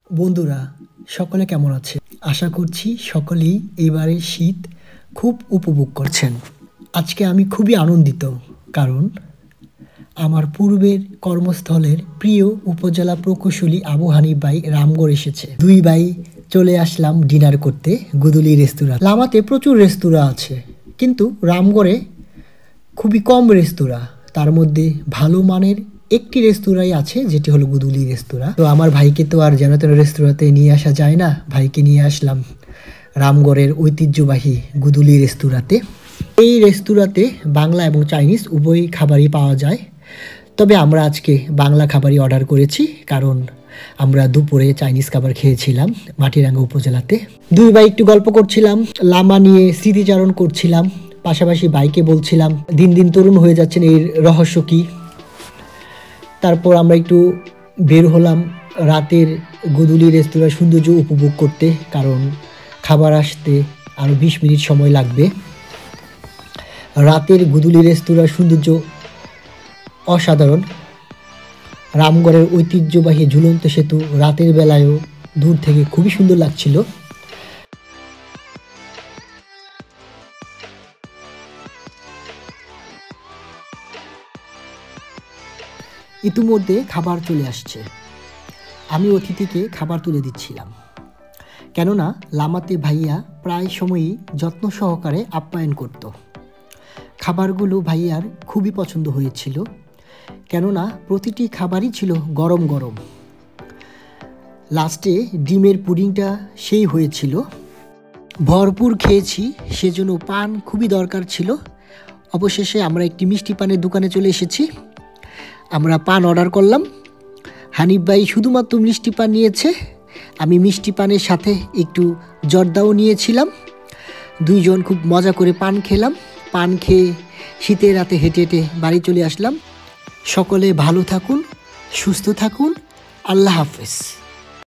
বন্ধুরা সকলে কেমন আছে? আশা করছি সকলেই এবারে শীত খুব উপভোগ করছেন। আজকে আমি খুবই আনন্দিত, কারণ আমার পূর্বের কর্মস্থলের প্রিয় উপজেলা প্রকৌশলী আবু হানিফ ভাই রামগড় এসেছে। দুই ভাই চলে আসলাম ডিনার করতে গুদুলি রেস্তোরাঁ। লামাতে প্রচুর রেস্তোরাঁ আছে, কিন্তু রামগড়ে খুবই কম রেস্তোরাঁ। তার মধ্যে ভালো মানের একটি রেস্তোরাঁই আছে, যেটি হলো গুদুলি রেস্তোরাঁ। তো আমার ভাইকে তো আর যেন তেন রেস্তোরাঁতে নিয়ে আসা যায় না, ভাইকে নিয়ে আসলাম রামগড়ের ঐতিহ্যবাহী গুদুলি রেস্তোরাঁতে। এই রেস্তোরাঁতে বাংলা এবং চাইনিজ উভয় খাবারই পাওয়া যায়, তবে আমরা আজকে বাংলা খাবারই অর্ডার করেছি, কারণ আমরা দুপুরে চাইনিজ খাবার খেয়েছিলাম মাটিরাঙ্গা উপজেলাতে। দুই ভাই একটু গল্প করছিলাম, লামা নিয়ে স্মৃতিচারণ করছিলাম, পাশাপাশি বাইকে বলছিলাম দিন দিন তরুণ হয়ে যাচ্ছেন, এর রহস্য কী। তারপর আমরা একটু বের হলাম রাতের গুদুলি রেস্তোরাঁর সৌন্দর্য উপভোগ করতে, কারণ খাবার আসতে আরও 20 মিনিট সময় লাগবে। রাতের গুদুলি রেস্তোরাঁর সৌন্দর্য অসাধারণ। রামগড়ের ঐতিহ্যবাহী ঝুলন্ত সেতু রাতের বেলায়ও দূর থেকে খুবই সুন্দর লাগছিল। ইতিমধ্যে খাবার চলে আসছে, আমি অতিথিকে খাবার তুলে দিচ্ছিলাম, কেননা লামাতে ভাইয়া প্রায় সময়ই যত্ন সহকারে আপ্যায়ন করত। খাবারগুলো ভাইয়ার খুবই পছন্দ হয়েছিল, কেননা প্রতিটি খাবারই ছিল গরম গরম। লাস্টে ডিমের পুডিংটা সেই হয়েছিল। ভরপুর খেয়েছি, সেজন্য পান খুবই দরকার ছিল। অবশেষে আমরা একটি মিষ্টি পানের দোকানে চলে এসেছি। আমরা পান অর্ডার করলাম। হানিফ ভাই শুধুমাত্র মিষ্টি পান নিয়েছে, আমি মিষ্টি পানের সাথে একটু জর্দাও নিয়েছিলাম। দুইজন খুব মজা করে পান খেলাম। পান খেয়ে শীতের রাতে হেঁটে হেঁটে বাড়ি চলে আসলাম। সকলে ভালো থাকুন, সুস্থ থাকুন, আল্লাহ হাফেজ।